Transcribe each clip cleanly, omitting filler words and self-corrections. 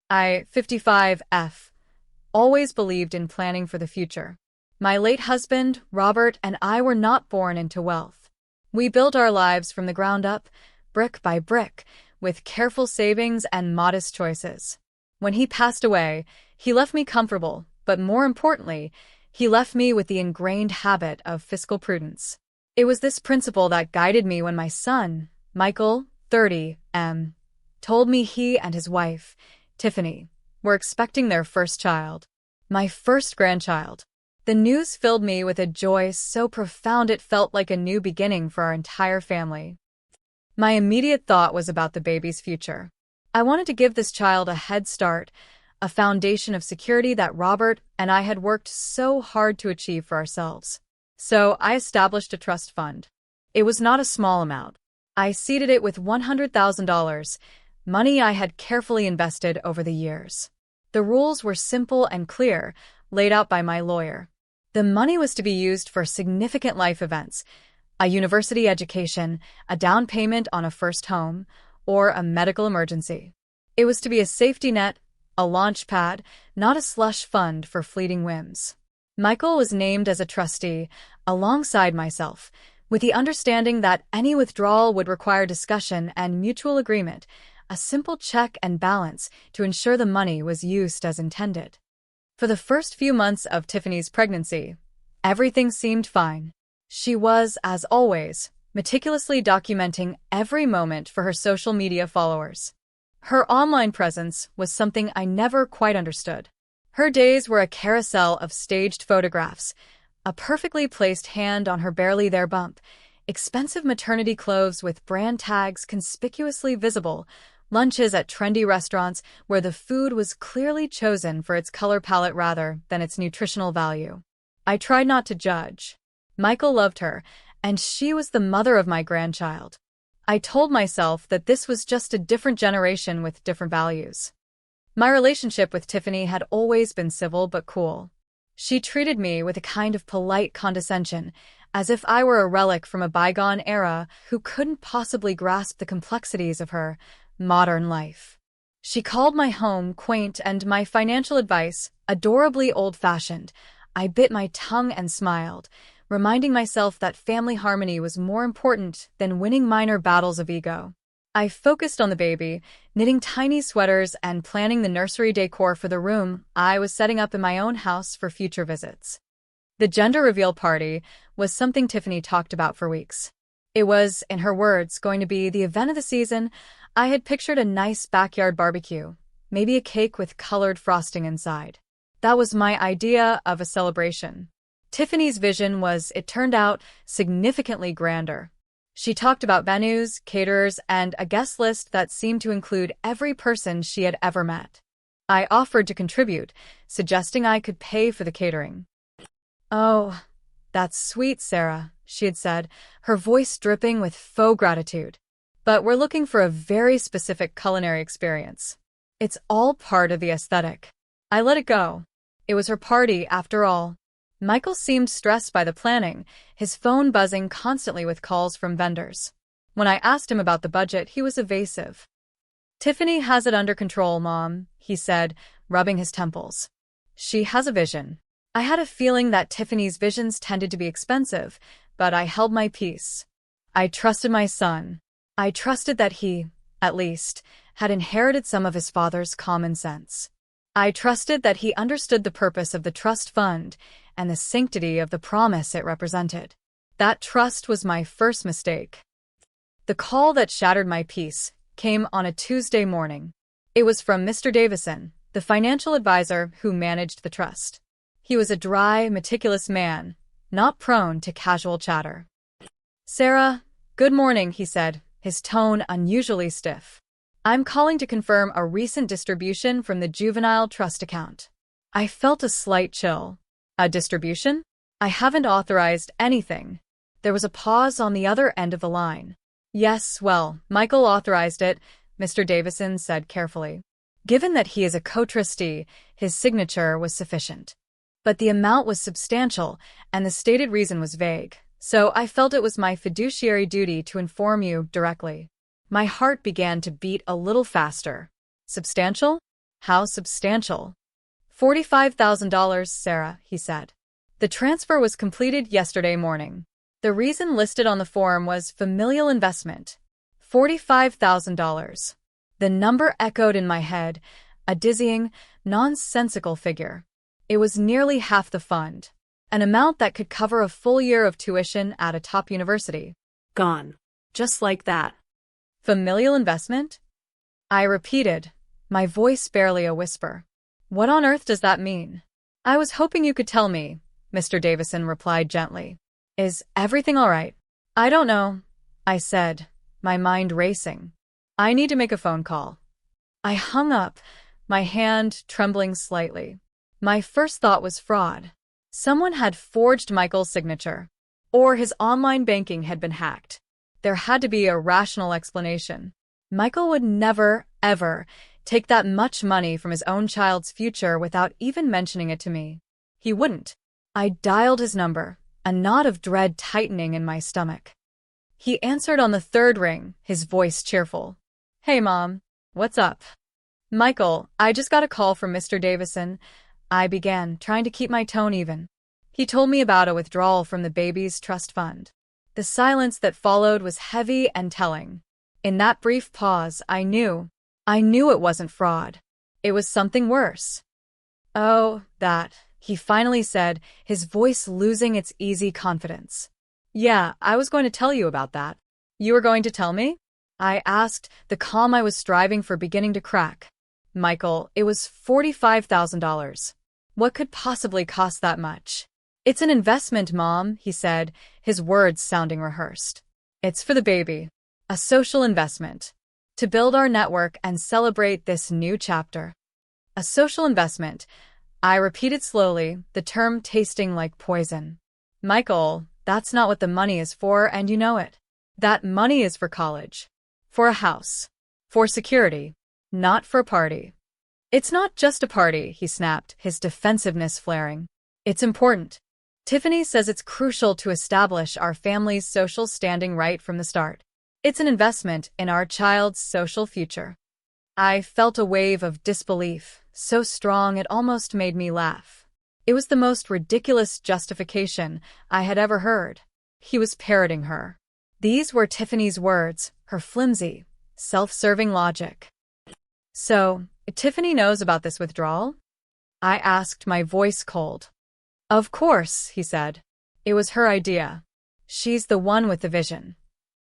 I, 55F, always believed in planning for the future. My late husband, Robert, and I were not born into wealth. We built our lives from the ground up, brick by brick, with careful savings and modest choices. When he passed away, he left me comfortable, but more importantly, he left me with the ingrained habit of fiscal prudence. It was this principle that guided me when my son, Michael, 30, told me he and his wife, Tiffany, were expecting their first child, my first grandchild. The news filled me with a joy so profound it felt like a new beginning for our entire family. My immediate thought was about the baby's future. I wanted to give this child a head start, a foundation of security that Robert and I had worked so hard to achieve for ourselves. So I established a trust fund. It was not a small amount. I seeded it with $100,000, money I had carefully invested over the years. The rules were simple and clear, laid out by my lawyer. The money was to be used for significant life events, a university education, a down payment on a first home, or a medical emergency. It was to be a safety net, a launch pad, not a slush fund for fleeting whims. Michael was named as a trustee, alongside myself, with the understanding that any withdrawal would require discussion and mutual agreement, a simple check and balance to ensure the money was used as intended. For the first few months of Tiffany's pregnancy, everything seemed fine. She was, as always, meticulously documenting every moment for her social media followers. Her online presence was something I never quite understood. Her days were a carousel of staged photographs, a perfectly placed hand on her barely there bump, expensive maternity clothes with brand tags conspicuously visible, lunches at trendy restaurants where the food was clearly chosen for its color palette rather than its nutritional value. I tried not to judge. Michael loved her, and she was the mother of my grandchild. I told myself that this was just a different generation with different values. My relationship with Tiffany had always been civil but cool. She treated me with a kind of polite condescension, as if I were a relic from a bygone era who couldn't possibly grasp the complexities of her modern life. She called my home quaint and my financial advice adorably old-fashioned. I bit my tongue and smiled, reminding myself that family harmony was more important than winning minor battles of ego. I focused on the baby, knitting tiny sweaters and planning the nursery decor for the room I was setting up in my own house for future visits. The gender reveal party was something Tiffany talked about for weeks. It was, in her words, going to be the event of the season. I had pictured a nice backyard barbecue, maybe a cake with colored frosting inside. That was my idea of a celebration. Tiffany's vision was, it turned out, significantly grander. She talked about venues, caterers, and a guest list that seemed to include every person she had ever met. I offered to contribute, suggesting I could pay for the catering. "Oh, that's sweet, Sarah," she had said, her voice dripping with faux gratitude. "But we're looking for a very specific culinary experience. It's all part of the aesthetic." I let it go. It was her party, after all. Michael seemed stressed by the planning, his phone buzzing constantly with calls from vendors. When I asked him about the budget, he was evasive. "Tiffany has it under control, Mom," he said, rubbing his temples. "She has a vision." I had a feeling that Tiffany's visions tended to be expensive, but I held my peace. I trusted my son. I trusted that he, at least, had inherited some of his father's common sense. I trusted that he understood the purpose of the trust fund and the sanctity of the promise it represented. That trust was my first mistake. The call that shattered my peace came on a Tuesday morning. It was from Mr. Davison, the financial advisor who managed the trust. He was a dry, meticulous man, not prone to casual chatter. "Sarah, good morning," he said, his tone unusually stiff. "I'm calling to confirm a recent distribution from the juvenile trust account." I felt a slight chill. "A distribution? I haven't authorized anything." There was a pause on the other end of the line. "Yes, well, Michael authorized it," Mr. Davison said carefully. Given that he is a co-trustee, his signature was sufficient. But the amount was substantial, and the stated reason was vague, so I felt it was my fiduciary duty to inform you directly. My heart began to beat a little faster. Substantial? How substantial? $45,000, Sarah, he said. The transfer was completed yesterday morning. The reason listed on the form was familial investment. $45,000. The number echoed in my head, a dizzying, nonsensical figure. It was nearly half the fund, an amount that could cover a full year of tuition at a top university. Gone. Just like that. Familial investment? I repeated, my voice barely a whisper. What on earth does that mean? I was hoping you could tell me, Mr. Davison replied gently. Is everything all right? I don't know, I said, my mind racing. I need to make a phone call. I hung up, my hand trembling slightly. My first thought was fraud. Someone had forged Michael's signature, or his online banking had been hacked. There had to be a rational explanation. Michael would never, ever take that much money from his own child's future without even mentioning it to me. He wouldn't. I dialed his number, a knot of dread tightening in my stomach. He answered on the third ring, his voice cheerful. Hey, Mom. What's up? Michael, I just got a call from Mr. Davison. I began, trying to keep my tone even. He told me about a withdrawal from the baby's trust fund. The silence that followed was heavy and telling. In that brief pause, I knew it wasn't fraud. It was something worse. Oh, that, he finally said, his voice losing its easy confidence. Yeah, I was going to tell you about that. You were going to tell me? I asked, the calm I was striving for beginning to crack. Michael, it was $45,000. What could possibly cost that much? It's an investment, Mom, he said, his words sounding rehearsed. It's for the baby. A social investment. To build our network and celebrate this new chapter. A social investment. I repeated slowly, the term tasting like poison. Michael, that's not what the money is for, and you know it. That money is for college. For a house. For security. Not for a party. It's not just a party, he snapped, his defensiveness flaring. It's important. Tiffany says it's crucial to establish our family's social standing right from the start. It's an investment in our child's social future. I felt a wave of disbelief, so strong it almost made me laugh. It was the most ridiculous justification I had ever heard. He was parroting her. These were Tiffany's words, her flimsy, self-serving logic. So, Tiffany knows about this withdrawal? I asked, my voice cold. Of course, he said. It was her idea. She's the one with the vision.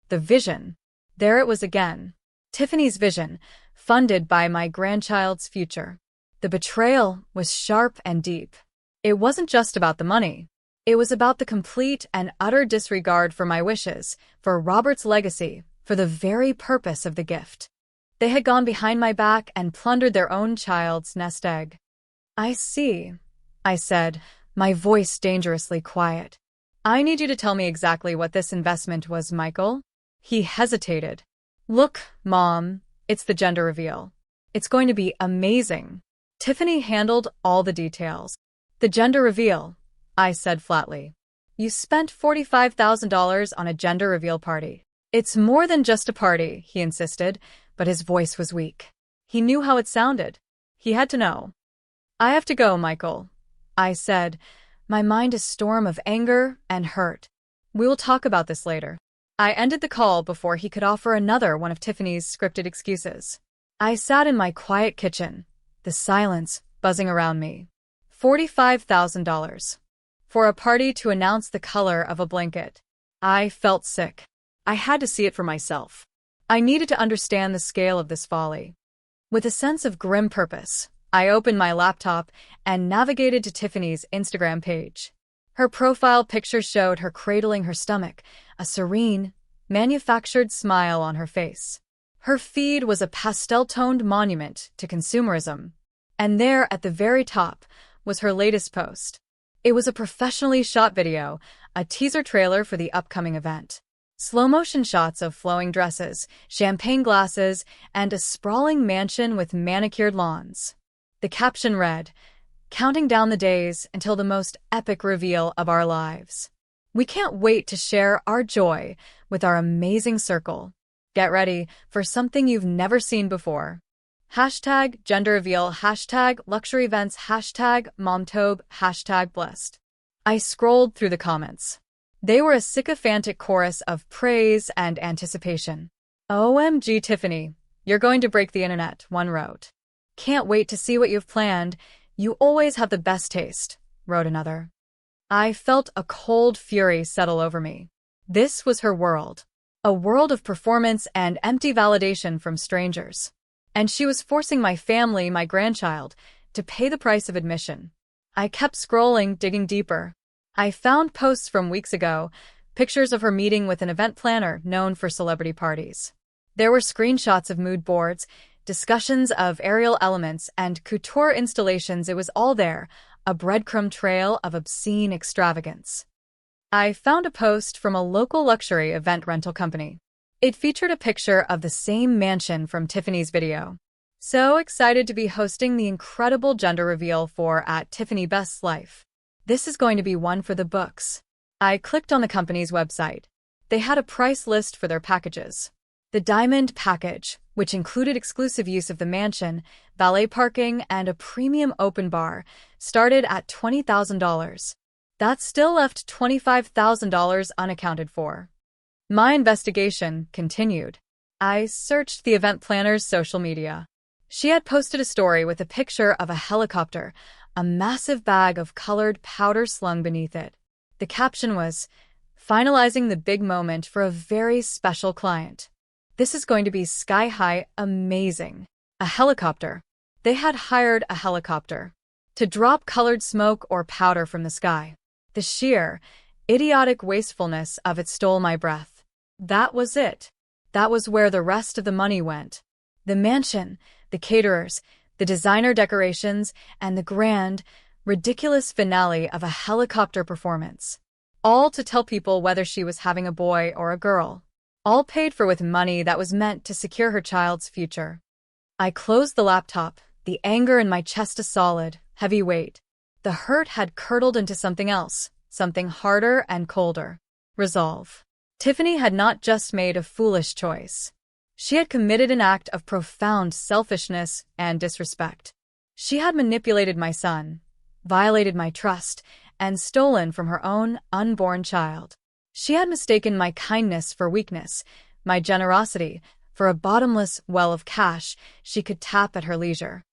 The vision. There it was again. Tiffany's vision, funded by my grandchild's future. The betrayal was sharp and deep. It wasn't just about the money. It was about the complete and utter disregard for my wishes, for Robert's legacy, for the very purpose of the gift. They had gone behind my back and plundered their own child's nest egg. I see, I said, my voice dangerously quiet. I need you to tell me exactly what this investment was, Michael. He hesitated. Look, Mom, it's the gender reveal. It's going to be amazing. Tiffany handled all the details. The gender reveal, I said flatly. You spent $45,000 on a gender reveal party. It's more than just a party, he insisted, but his voice was weak. He knew how it sounded. He had to know. I have to go, Michael, I said, my mind a storm of anger and hurt. We will talk about this later. I ended the call before he could offer another one of Tiffany's scripted excuses. I sat in my quiet kitchen, the silence buzzing around me. $45,000. For a party to announce the color of a blanket. I felt sick. I had to see it for myself. I needed to understand the scale of this folly. With a sense of grim purpose, I opened my laptop and navigated to Tiffany's Instagram page. Her profile picture showed her cradling her stomach, a serene, manufactured smile on her face. Her feed was a pastel-toned monument to consumerism. And there, at the very top, was her latest post. It was a professionally shot video, a teaser trailer for the upcoming event. Slow-motion shots of flowing dresses, champagne glasses, and a sprawling mansion with manicured lawns. The caption read, "Counting down the days until the most epic reveal of our lives. We can't wait to share our joy with our amazing circle. Get ready for something you've never seen before. Hashtag gender reveal, hashtag luxury events, hashtag momtobe, hashtag blessed. I scrolled through the comments. They were a sycophantic chorus of praise and anticipation. OMG Tiffany, you're going to break the internet, one wrote. Can't wait to see what you've planned. You always have the best taste, wrote another. I felt a cold fury settle over me. This was her world. A world of performance and empty validation from strangers. And she was forcing my family, my grandchild, to pay the price of admission. I kept scrolling, digging deeper. I found posts from weeks ago, pictures of her meeting with an event planner known for celebrity parties. There were screenshots of mood boards, discussions of aerial elements, and couture installations. It was all there, a breadcrumb trail of obscene extravagance. I found a post from a local luxury event rental company. It featured a picture of the same mansion from Tiffany's video. So excited to be hosting the incredible gender reveal for @Tiffany Best's Life. This is going to be one for the books. I clicked on the company's website. They had a price list for their packages. The Diamond package, which included exclusive use of the mansion, valet parking, and a premium open bar, started at $20,000. That still left $25,000 unaccounted for. My investigation continued. I searched the event planner's social media. She had posted a story with a picture of a helicopter, a massive bag of colored powder slung beneath it. The caption was, "Finalizing the big moment for a very special client. This is going to be sky-high amazing." A helicopter. They had hired a helicopter to drop colored smoke or powder from the sky. The sheer, idiotic wastefulness of it stole my breath. That was it. That was where the rest of the money went. The mansion, the caterers, the designer decorations, and the grand, ridiculous finale of a helicopter performance. All to tell people whether she was having a boy or a girl. All paid for with money that was meant to secure her child's future. I closed the laptop, the anger in my chest a solid, heavy weight. The hurt had curdled into something else, something harder and colder. Resolve. Tiffany had not just made a foolish choice. She had committed an act of profound selfishness and disrespect. She had manipulated my son, violated my trust, and stolen from her own unborn child. She had mistaken my kindness for weakness, my generosity for a bottomless well of cash she could tap at her leisure.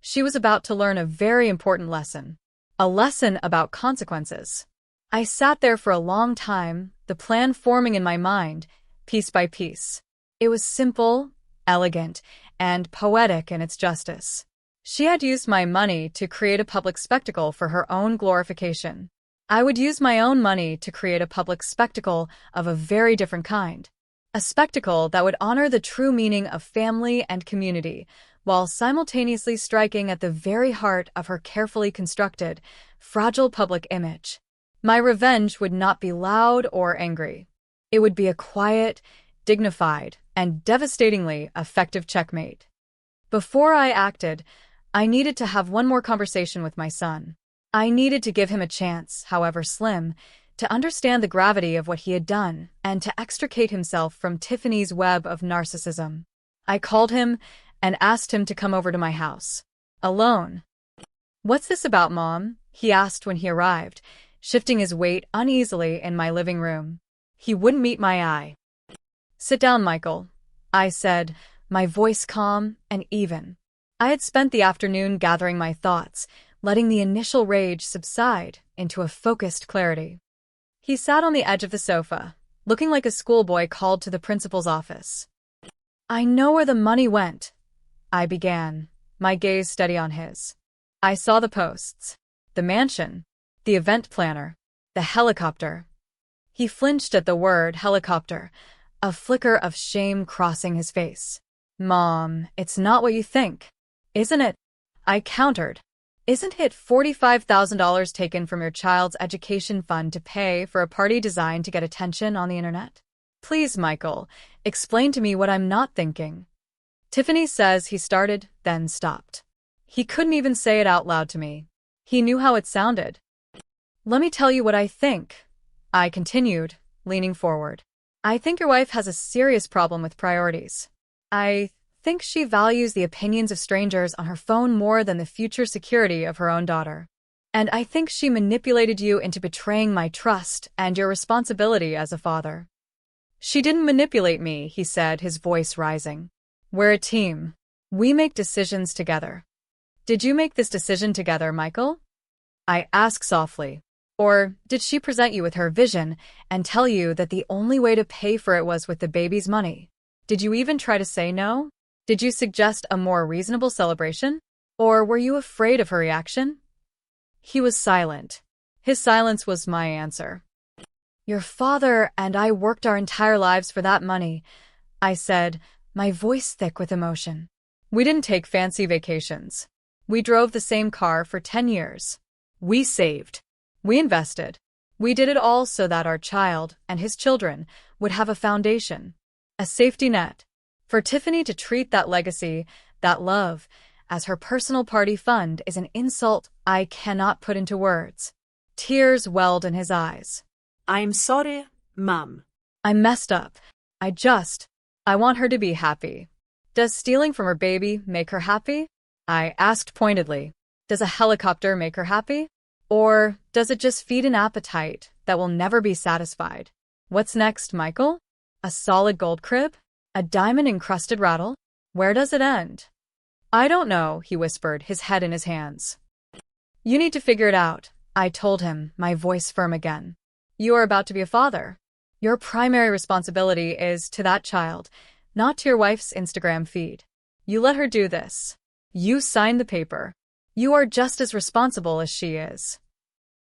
She was about to learn a very important lesson, a lesson about consequences. I sat there for a long time, the plan forming in my mind, piece by piece. It was simple, elegant, and poetic in its justice. She had used my money to create a public spectacle for her own glorification. I would use my own money to create a public spectacle of a very different kind. A spectacle that would honor the true meaning of family and community, while simultaneously striking at the very heart of her carefully constructed, fragile public image. My revenge would not be loud or angry. It would be a quiet, dignified, and devastatingly effective checkmate. Before I acted, I needed to have one more conversation with my son. I needed to give him a chance, however slim, to understand the gravity of what he had done and to extricate himself from Tiffany's web of narcissism. I called him and asked him to come over to my house. Alone. "What's this about, Mom?" he asked when he arrived, shifting his weight uneasily in my living room. He wouldn't meet my eye. "Sit down, Michael," I said, my voice calm and even. I had spent the afternoon gathering my thoughts, letting the initial rage subside into a focused clarity. He sat on the edge of the sofa, looking like a schoolboy called to the principal's office. "I know where the money went," I began, my gaze steady on his. "I saw the posts. The mansion. The event planner. The helicopter." He flinched at the word helicopter, a flicker of shame crossing his face. "Mom, it's not what you think. Isn't it?" I countered. "Isn't it $45,000 taken from your child's education fund to pay for a party designed to get attention on the internet? Please, Michael, explain to me what I'm not thinking." Tiffany says he started, then stopped. He couldn't even say it out loud to me. He knew how it sounded. "Let me tell you what I think," I continued, leaning forward. "I think your wife has a serious problem with priorities. I think she values the opinions of strangers on her phone more than the future security of her own daughter. And I think she manipulated you into betraying my trust and your responsibility as a father. She didn't manipulate me, he said, his voice rising. We're a team. We make decisions together. Did you make this decision together, Michael? I asked softly. Or did she present you with her vision and tell you that the only way to pay for it was with the baby's money? Did you even try to say no? Did you suggest a more reasonable celebration? Or were you afraid of her reaction? He was silent. His silence was my answer. Your father and I worked our entire lives for that money, I said, my voice thick with emotion. We didn't take fancy vacations. We drove the same car for 10 years. We saved. We invested. We did it all so that our child and his children would have a foundation, a safety net. For Tiffany to treat that legacy, that love, as her personal party fund is an insult I cannot put into words. Tears welled in his eyes. I'm sorry, Mum. I messed up. I want her to be happy. Does stealing from her baby make her happy? I asked pointedly. Does a helicopter make her happy? Or does it just feed an appetite that will never be satisfied? What's next, Michael? A solid gold crib? A diamond-encrusted rattle? Where does it end? I don't know, he whispered, his head in his hands. You need to figure it out, I told him, my voice firm again. You are about to be a father. Your primary responsibility is to that child, not to your wife's Instagram feed. You let her do this. You sign the paper. You are just as responsible as she is.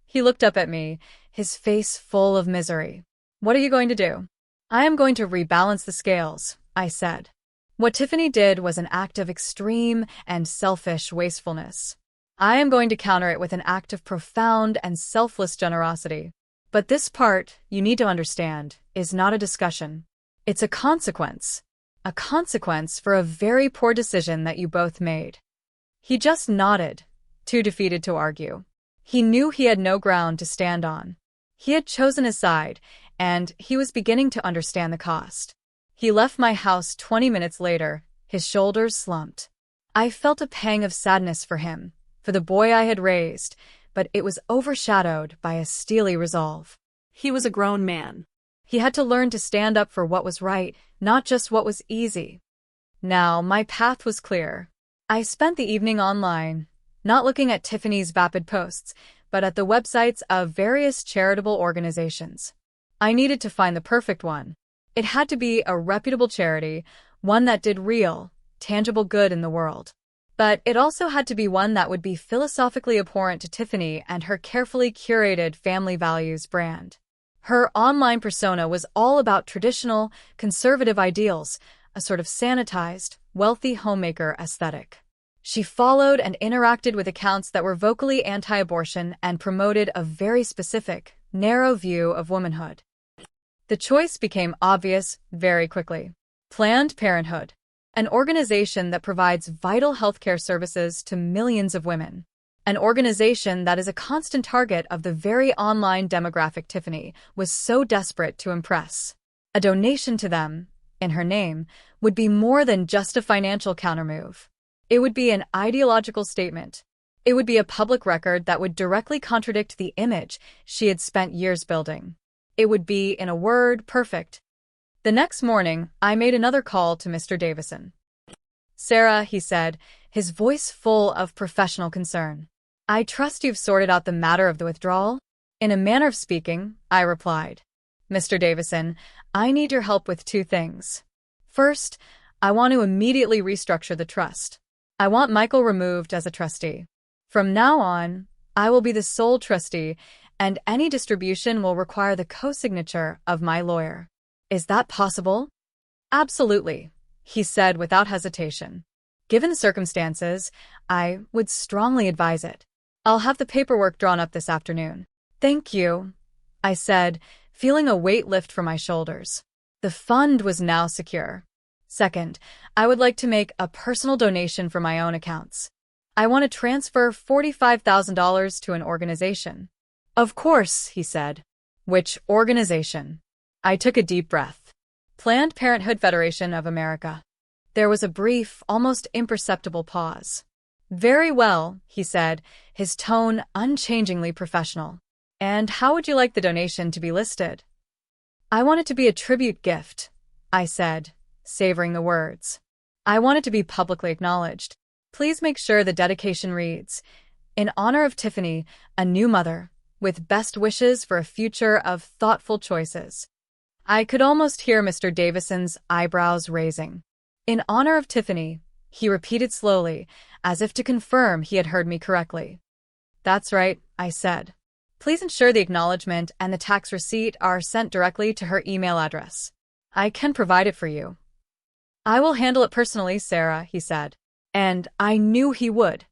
He looked up at me, his face full of misery. What are you going to do? I am going to rebalance the scales, I said. What Tiffany did was an act of extreme and selfish wastefulness. I am going to counter it with an act of profound and selfless generosity. But this part, you need to understand, is not a discussion. It's a consequence. A consequence for a very poor decision that you both made. He just nodded, too defeated to argue. He knew he had no ground to stand on. He had chosen his side, and he was beginning to understand the cost. He left my house 20 minutes later, his shoulders slumped. I felt a pang of sadness for him, for the boy I had raised, but it was overshadowed by a steely resolve. He was a grown man. He had to learn to stand up for what was right, not just what was easy. Now, my path was clear. I spent the evening online, not looking at Tiffany's vapid posts, but at the websites of various charitable organizations. I needed to find the perfect one. It had to be a reputable charity, one that did real, tangible good in the world. But it also had to be one that would be philosophically abhorrent to Tiffany and her carefully curated family values brand. Her online persona was all about traditional, conservative ideals, a sort of sanitized, wealthy homemaker aesthetic. She followed and interacted with accounts that were vocally anti-abortion and promoted a very specific, narrow view of womanhood. The choice became obvious very quickly. Planned Parenthood, an organization that provides vital healthcare services to millions of women. An organization that is a constant target of the very online demographic Tiffany was so desperate to impress. A donation to them, in her name, would be more than just a financial countermove. It would be an ideological statement. It would be a public record that would directly contradict the image she had spent years building. It would be, in a word, perfect. The next morning, I made another call to Mr. Davison. Sarah, he said, his voice full of professional concern. I trust you've sorted out the matter of the withdrawal? In a manner of speaking, I replied. Mr. Davison, I need your help with two things. First, I want to immediately restructure the trust. I want Michael removed as a trustee. From now on, I will be the sole trustee, and any distribution will require the co-signature of my lawyer. Is that possible? Absolutely, he said without hesitation. Given the circumstances, I would strongly advise it. I'll have the paperwork drawn up this afternoon. Thank you, I said, feeling a weight lift from my shoulders. The fund was now secure. Second, I would like to make a personal donation from my own accounts. I want to transfer $45,000 to an organization. Of course, he said. Which organization? I took a deep breath. Planned Parenthood Federation of America. There was a brief, almost imperceptible pause. "Very well," he said, his tone unchangingly professional. "And how would you like the donation to be listed?" "I want it to be a tribute gift," I said, savoring the words. "I want it to be publicly acknowledged. Please make sure the dedication reads, 'In honor of Tiffany, a new mother, with best wishes for a future of thoughtful choices.'" I could almost hear Mr. Davison's eyebrows raising. "In honor of Tiffany," he repeated slowly, as if to confirm he had heard me correctly. "That's right," I said. "Please ensure the acknowledgement and the tax receipt are sent directly to her email address. I can provide it for you." "I will handle it personally, Sarah," he said. And I knew he would.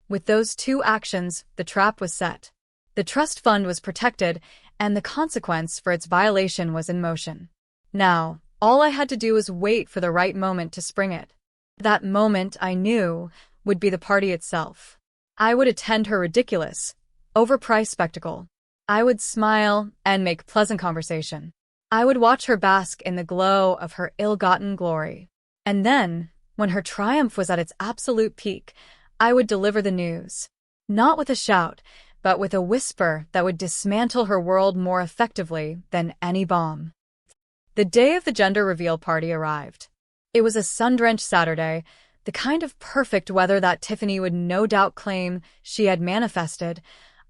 With those two actions, the trap was set. The trust fund was protected, and the consequence for its violation was in motion. Now, all I had to do was wait for the right moment to spring it. That moment, I knew, would be the party itself. I would attend her ridiculous, overpriced spectacle. I would smile and make pleasant conversation. I would watch her bask in the glow of her ill-gotten glory. And then, when her triumph was at its absolute peak, I would deliver the news. Not with a shout, but with a whisper that would dismantle her world more effectively than any bomb. The day of the gender reveal party arrived. It was a sun-drenched Saturday, the kind of perfect weather that Tiffany would no doubt claim she had manifested.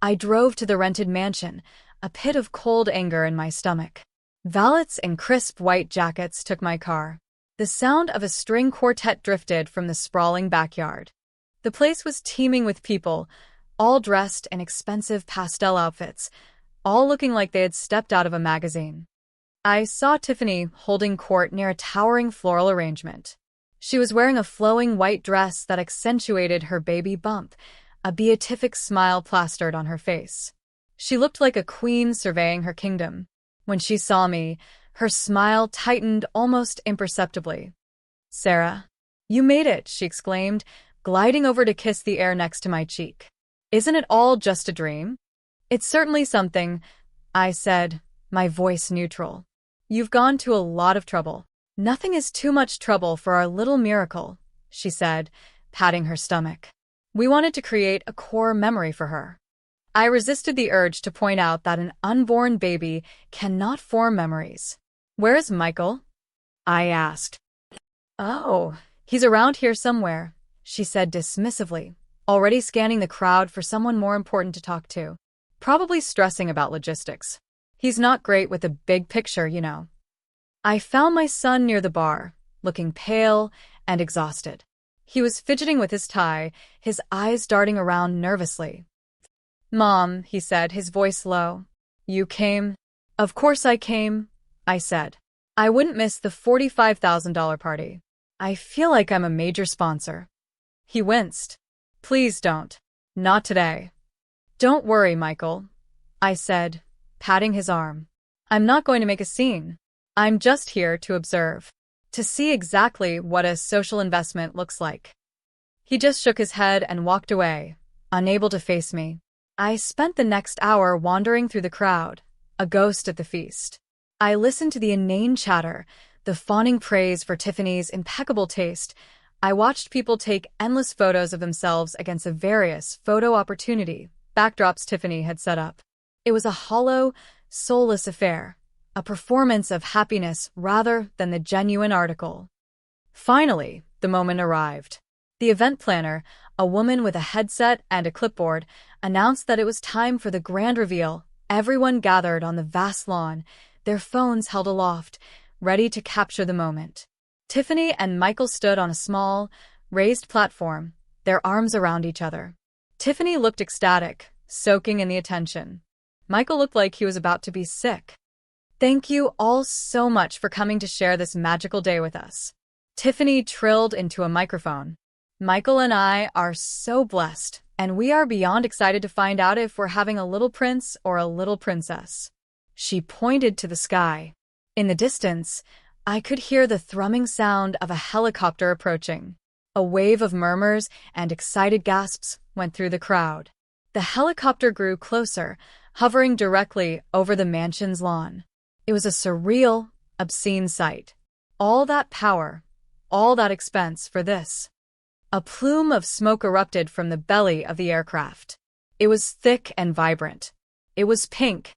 I drove to the rented mansion, a pit of cold anger in my stomach. Valets in crisp white jackets took my car. The sound of a string quartet drifted from the sprawling backyard. The place was teeming with people, all dressed in expensive pastel outfits, all looking like they had stepped out of a magazine. I saw Tiffany holding court near a towering floral arrangement. She was wearing a flowing white dress that accentuated her baby bump, a beatific smile plastered on her face. She looked like a queen surveying her kingdom. When she saw me, her smile tightened almost imperceptibly. "Sarah, you made it," she exclaimed, gliding over to kiss the air next to my cheek. "Isn't it all just a dream?" "It's certainly something," I said, my voice neutral. "You've gone to a lot of trouble." "Nothing is too much trouble for our little miracle," she said, patting her stomach. "We wanted to create a core memory for her." I resisted the urge to point out that an unborn baby cannot form memories. "Where is Michael?" I asked. "Oh, he's around here somewhere," she said dismissively, already scanning the crowd for someone more important to talk to. "Probably stressing about logistics. He's not great with the big picture, you know." I found my son near the bar, looking pale and exhausted. He was fidgeting with his tie, his eyes darting around nervously. "Mom," he said, his voice low. "You came?" "Of course I came," I said. "I wouldn't miss the $45,000 party. I feel like I'm a major sponsor." He winced. "Please don't. Not today." "Don't worry, Michael," I said, patting his arm. "I'm not going to make a scene. I'm just here to observe, to see exactly what a social investment looks like." He just shook his head and walked away, unable to face me. I spent the next hour wandering through the crowd, a ghost at the feast. I listened to the inane chatter, the fawning praise for Tiffany's impeccable taste. I watched people take endless photos of themselves against the various photo opportunity backdrops Tiffany had set up. It was a hollow, soulless affair, a performance of happiness rather than the genuine article. Finally, the moment arrived. The event planner, a woman with a headset and a clipboard, announced that it was time for the grand reveal. Everyone gathered on the vast lawn, their phones held aloft, ready to capture the moment. Tiffany and Michael stood on a small, raised platform, their arms around each other. Tiffany looked ecstatic, soaking in the attention. Michael looked like he was about to be sick. "Thank you all so much for coming to share this magical day with us," Tiffany trilled into a microphone. "Michael and I are so blessed, and we are beyond excited to find out if we're having a little prince or a little princess." She pointed to the sky. In the distance, I could hear the thrumming sound of a helicopter approaching. A wave of murmurs and excited gasps went through the crowd. The helicopter grew closer, hovering directly over the mansion's lawn. It was a surreal, obscene sight. All that power, all that expense for this. A plume of smoke erupted from the belly of the aircraft. It was thick and vibrant. It was pink.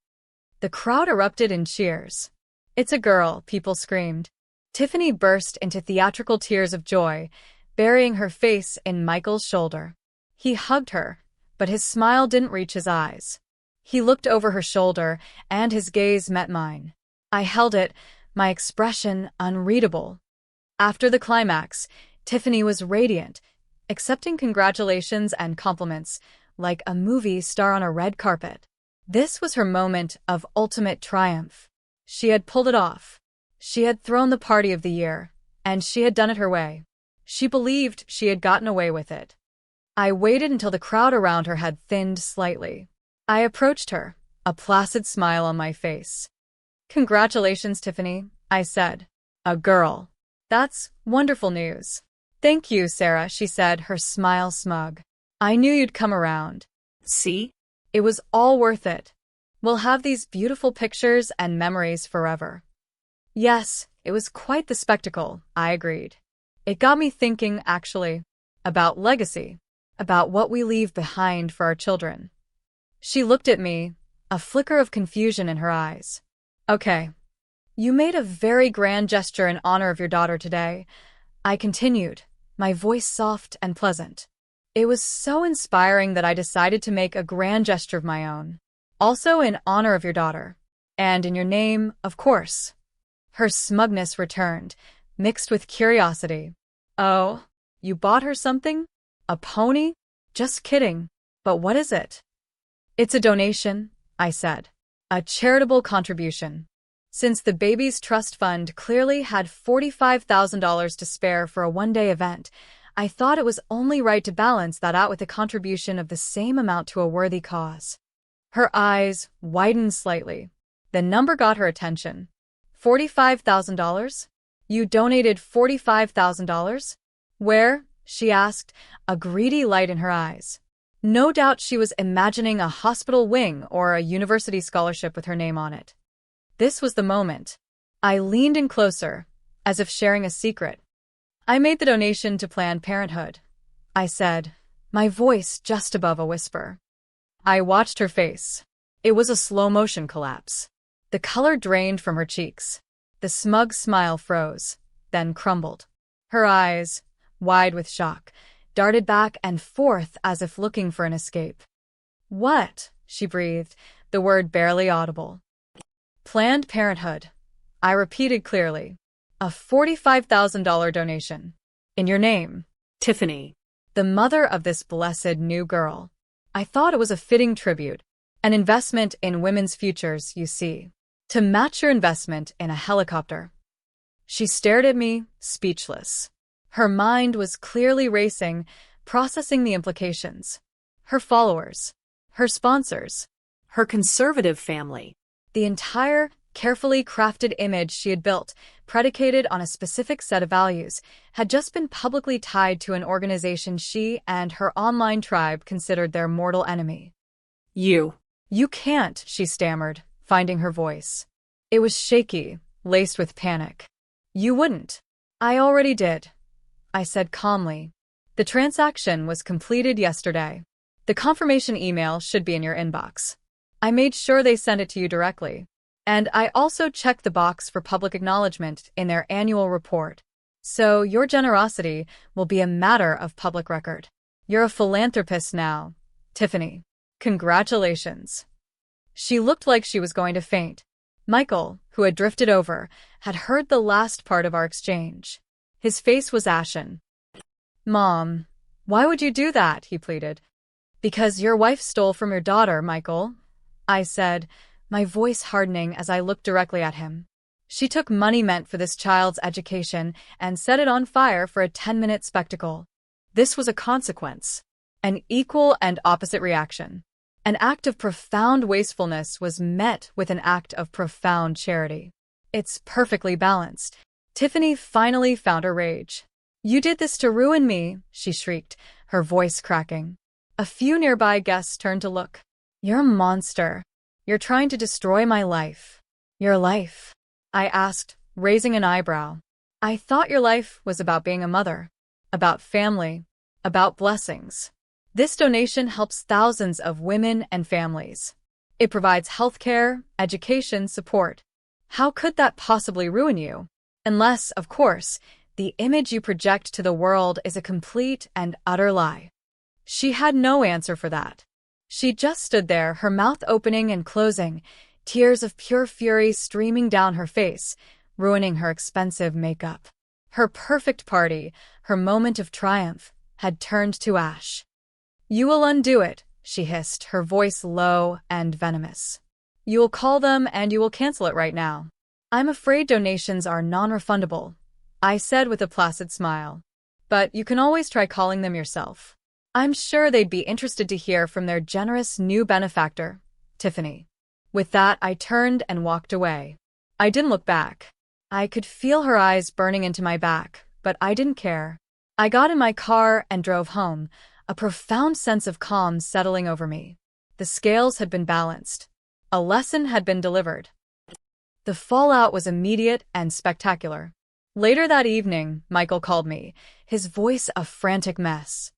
The crowd erupted in cheers. "It's a girl," people screamed. Tiffany burst into theatrical tears of joy, burying her face in Michael's shoulder. He hugged her, but his smile didn't reach his eyes. He looked over her shoulder, and his gaze met mine. I held it, my expression unreadable. After the climax, Tiffany was radiant, accepting congratulations and compliments like a movie star on a red carpet. This was her moment of ultimate triumph. She had pulled it off. She had thrown the party of the year, and she had done it her way. She believed she had gotten away with it. I waited until the crowd around her had thinned slightly. I approached her, a placid smile on my face. "Congratulations, Tiffany," I said. "A girl. That's wonderful news." "Thank you, Sarah," she said, her smile smug. "I knew you'd come around." See? It was all worth it. We'll have these beautiful pictures and memories forever. Yes, it was quite the spectacle, I agreed. It got me thinking, actually, about legacy, about what we leave behind for our children. She looked at me, a flicker of confusion in her eyes. "Okay. You made a very grand gesture in honor of your daughter today," I continued, my voice soft and pleasant. "It was so inspiring that I decided to make a grand gesture of my own. Also in honor of your daughter. And in your name, of course." Her smugness returned, mixed with curiosity. "Oh, you bought her something? A pony? Just kidding. But what is it?" "It's a donation," I said. "A charitable contribution. Since the baby's trust fund clearly had $45,000 to spare for a one-day event, I thought it was only right to balance that out with a contribution of the same amount to a worthy cause." Her eyes widened slightly. The number got her attention. $45,000? You donated $45,000? Where? She asked, a greedy light in her eyes. No doubt she was imagining a hospital wing or a university scholarship with her name on it. This was the moment. I leaned in closer, as if sharing a secret. "I made the donation to Planned Parenthood," I said, my voice just above a whisper. I watched her face. It was a slow-motion collapse. The color drained from her cheeks. The smug smile froze, then crumbled. Her eyes, wide with shock, darted back and forth as if looking for an escape. "What?" she breathed, the word barely audible. "Planned Parenthood," I repeated clearly. "A $45,000 donation. In your name. Tiffany. The mother of this blessed new girl." I thought it was a fitting tribute, an investment in women's futures, you see. To match your investment in a helicopter. She stared at me, speechless. Her mind was clearly racing, processing the implications. Her followers. Her sponsors. Her conservative family. The entire, carefully crafted image she had built, predicated on a specific set of values, had just been publicly tied to an organization she and her online tribe considered their mortal enemy. You can't," she stammered, finding her voice. It was shaky, laced with panic. "You wouldn't." "I already did," I said calmly. "The transaction was completed yesterday. The confirmation email should be in your inbox. I made sure they sent it to you directly. And I also checked the box for public acknowledgement in their annual report. So your generosity will be a matter of public record. You're a philanthropist now, Tiffany. Congratulations." She looked like she was going to faint. Michael, who had drifted over, had heard the last part of our exchange. His face was ashen. "Mom, why would you do that?" he pleaded. "Because your wife stole from your daughter, Michael," I said, my voice hardening as I looked directly at him. "She took money meant for this child's education and set it on fire for a 10-minute spectacle. This was a consequence. An equal and opposite reaction. An act of profound wastefulness was met with an act of profound charity. It's perfectly balanced." Tiffany finally found her rage. "You did this to ruin me," she shrieked, her voice cracking. A few nearby guests turned to look. "You're a monster. You're trying to destroy my life." "Your life?" I asked, raising an eyebrow. I thought your life was about being a mother, about family, about blessings. This donation helps thousands of women and families. It provides healthcare, education, support. How could that possibly ruin you? Unless, of course, the image you project to the world is a complete and utter lie. She had no answer for that. She just stood there, her mouth opening and closing, tears of pure fury streaming down her face, ruining her expensive makeup. Her perfect party, her moment of triumph, had turned to ash. "You will undo it," she hissed, her voice low and venomous. "You will call them and you will cancel it right now." "I'm afraid donations are non-refundable," I said with a placid smile. "But you can always try calling them yourself. I'm sure they'd be interested to hear from their generous new benefactor, Tiffany." With that, I turned and walked away. I didn't look back. I could feel her eyes burning into my back, but I didn't care. I got in my car and drove home, a profound sense of calm settling over me. The scales had been balanced. A lesson had been delivered. The fallout was immediate and spectacular. Later that evening, Michael called me, his voice a frantic mess.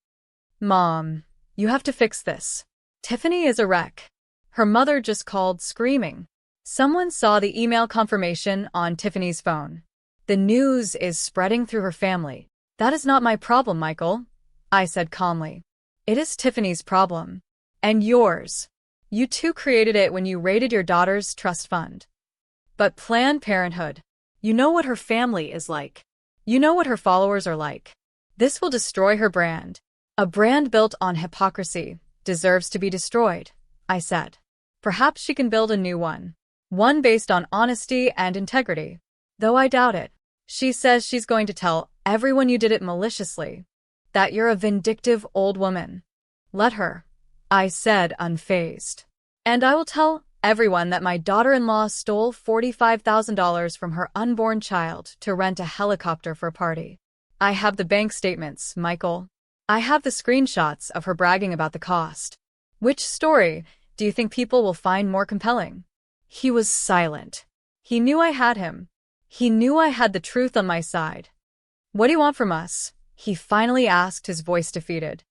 "Mom, you have to fix this. Tiffany is a wreck. Her mother just called screaming. Someone saw the email confirmation on Tiffany's phone. The news is spreading through her family." "That is not my problem, Michael," I said calmly. "It is Tiffany's problem. And yours. You two created it when you raided your daughter's trust fund." "But Planned Parenthood. You know what her family is like. You know what her followers are like. This will destroy her brand. A brand built on hypocrisy deserves to be destroyed," I said. "Perhaps she can build a new one. One based on honesty and integrity. Though I doubt it. She says she's going to tell everyone you did it maliciously. That you're a vindictive old woman." "Let her," I said, unfazed. "And I will tell everyone that my daughter-in-law stole $45,000 from her unborn child to rent a helicopter for a party. I have the bank statements, Michael. I have the screenshots of her bragging about the cost. Which story do you think people will find more compelling?" He was silent. He knew I had him. He knew I had the truth on my side. "What do you want from us?" he finally asked, his voice defeated.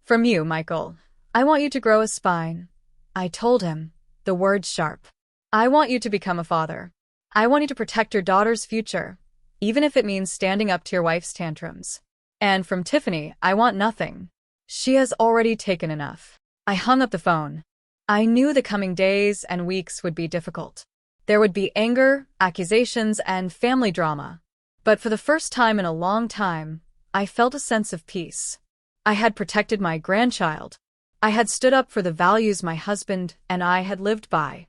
"From you, Michael. I want you to grow a spine," I told him, the words sharp. "I want you to become a father. I want you to protect your daughter's future, even if it means standing up to your wife's tantrums. And from Tiffany, I want nothing. She has already taken enough." I hung up the phone. I knew the coming days and weeks would be difficult. There would be anger, accusations, and family drama. But for the first time in a long time, I felt a sense of peace. I had protected my grandchild. I had stood up for the values my husband and I had lived by.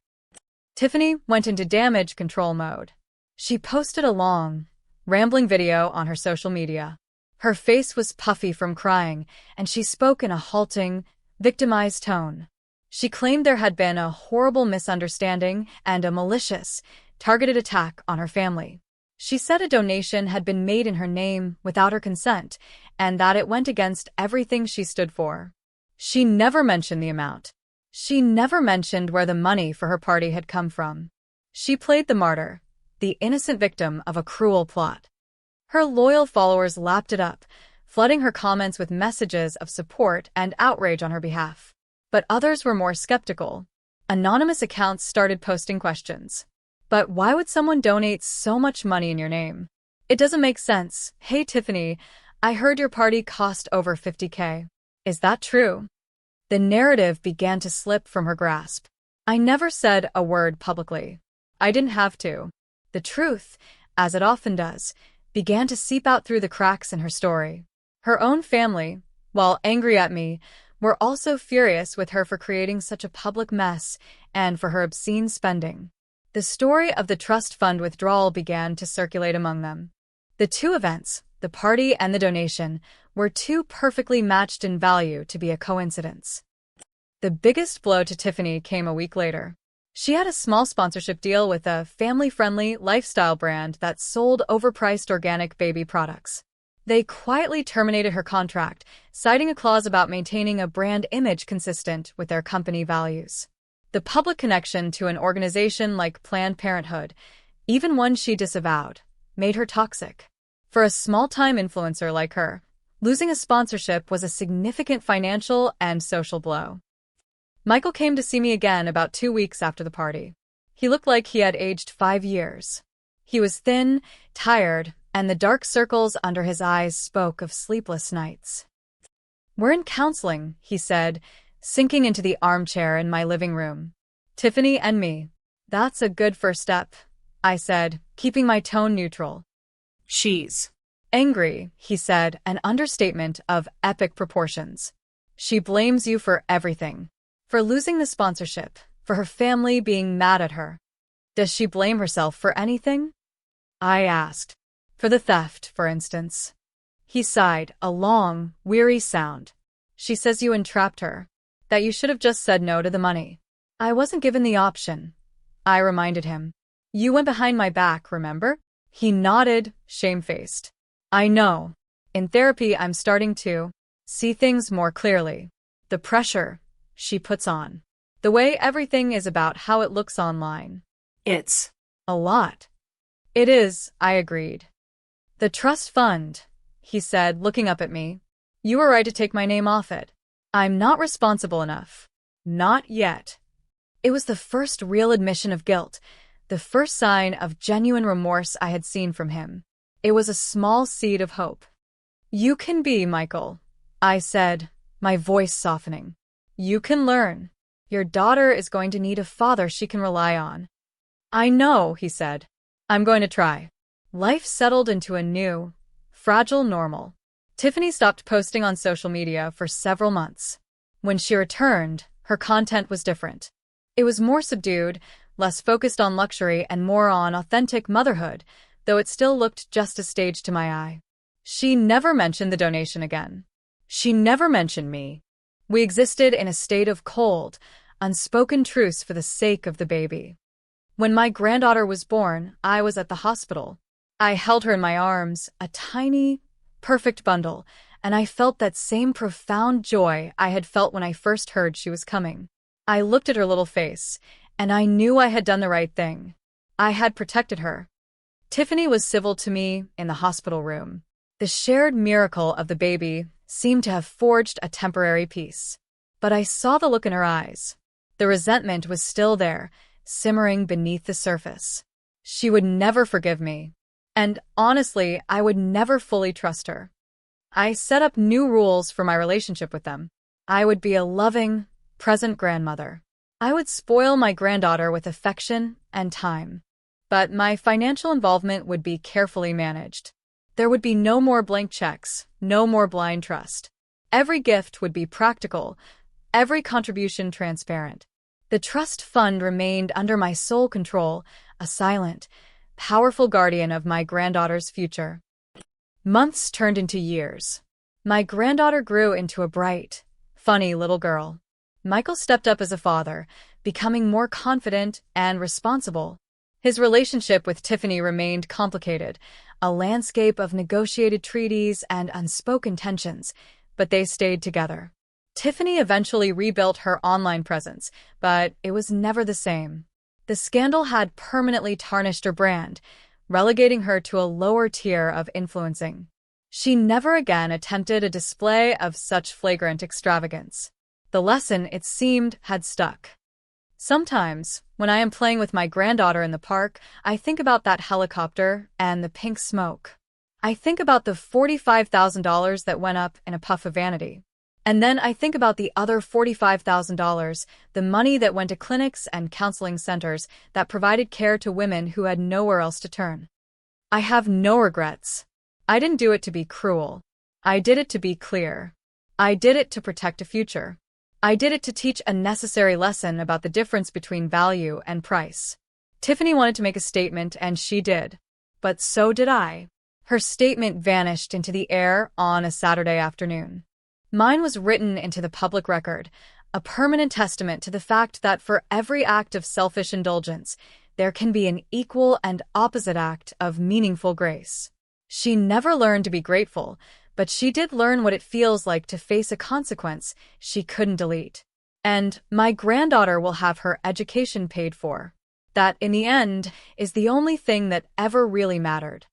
Tiffany went into damage control mode. She posted a long, rambling video on her social media. Her face was puffy from crying, and she spoke in a halting, victimized tone. She claimed there had been a horrible misunderstanding and a malicious, targeted attack on her family. She said a donation had been made in her name without her consent, and that it went against everything she stood for. She never mentioned the amount. She never mentioned where the money for her party had come from. She played the martyr, the innocent victim of a cruel plot. Her loyal followers lapped it up, flooding her comments with messages of support and outrage on her behalf. But others were more skeptical. Anonymous accounts started posting questions. "But why would someone donate so much money in your name? It doesn't make sense. Hey Tiffany, I heard your party cost over $50K. Is that true?" The narrative began to slip from her grasp. I never said a word publicly. I didn't have to. The truth, as it often does, began to seep out through the cracks in her story. Her own family, while angry at me, were also furious with her for creating such a public mess and for her obscene spending. The story of the trust fund withdrawal began to circulate among them. The two events, the party and the donation, were too perfectly matched in value to be a coincidence. The biggest blow to Tiffany came a week later. She had a small sponsorship deal with a family-friendly lifestyle brand that sold overpriced organic baby products. They quietly terminated her contract, citing a clause about maintaining a brand image consistent with their company values. The public connection to an organization like Planned Parenthood, even one she disavowed, made her toxic. For a small-time influencer like her, losing a sponsorship was a significant financial and social blow. Michael came to see me again about 2 weeks after the party. He looked like he had aged 5 years. He was thin, tired, and the dark circles under his eyes spoke of sleepless nights. "We're in counseling," he said, sinking into the armchair in my living room. "Tiffany and me." "That's a good first step," I said, keeping my tone neutral. She's "Angry," he said, an understatement of epic proportions. "She blames you for everything. For losing the sponsorship, for her family being mad at her." "Does she blame herself for anything?" I asked. "For the theft, for instance." He sighed, a long, weary sound. "She says you entrapped her. That you should have just said no to the money." "I wasn't given the option," I reminded him. "You went behind my back, remember?" He nodded, shamefaced. "I know. In therapy, I'm starting to see things more clearly. The pressure she puts on. The way everything is about how it looks online. It's a lot." "It is," I agreed. "The trust fund," he said, looking up at me. "You were right to take my name off it. I'm not responsible enough. Not yet." It was the first real admission of guilt, the first sign of genuine remorse I had seen from him. It was a small seed of hope. "You can be, Michael," I said, my voice softening. "You can learn. Your daughter is going to need a father she can rely on." "I know," he said. "I'm going to try." Life settled into a new, fragile normal. Tiffany stopped posting on social media for several months. When she returned, her content was different. It was more subdued, less focused on luxury and more on authentic motherhood, though it still looked just as staged to my eye. She never mentioned the donation again. She never mentioned me. We existed in a state of cold, unspoken truce for the sake of the baby. When my granddaughter was born, I was at the hospital. I held her in my arms, a tiny, perfect bundle, and I felt that same profound joy I had felt when I first heard she was coming. I looked at her little face, and I knew I had done the right thing. I had protected her. Tiffany was civil to me in the hospital room. The shared miracle of the baby seemed to have forged a temporary peace. But I saw the look in her eyes. The resentment was still there, simmering beneath the surface. She would never forgive me. And honestly, I would never fully trust her. I set up new rules for my relationship with them. I would be a loving, present grandmother. I would spoil my granddaughter with affection and time. But my financial involvement would be carefully managed. There would be no more blank checks, no more blind trust. Every gift would be practical, every contribution transparent. The trust fund remained under my sole control, a silent, powerful guardian of my granddaughter's future. Months turned into years. My granddaughter grew into a bright, funny little girl. Michael stepped up as a father, becoming more confident and responsible. His relationship with Tiffany remained complicated, a landscape of negotiated treaties and unspoken tensions, but they stayed together. Tiffany eventually rebuilt her online presence, but it was never the same. The scandal had permanently tarnished her brand, relegating her to a lower tier of influencing. She never again attempted a display of such flagrant extravagance. The lesson, it seemed, had stuck. Sometimes, when I am playing with my granddaughter in the park, I think about that helicopter and the pink smoke. I think about the $45,000 that went up in a puff of vanity. And then I think about the other $45,000, the money that went to clinics and counseling centers that provided care to women who had nowhere else to turn. I have no regrets. I didn't do it to be cruel. I did it to be clear. I did it to protect a future. I did it to teach a necessary lesson about the difference between value and price. Tiffany wanted to make a statement, and she did. But so did I. Her statement vanished into the air on a Saturday afternoon. Mine was written into the public record, a permanent testament to the fact that for every act of selfish indulgence, there can be an equal and opposite act of meaningful grace. She never learned to be grateful, but she did learn what it feels like to face a consequence she couldn't delete. And my granddaughter will have her education paid for. That, in the end, is the only thing that ever really mattered.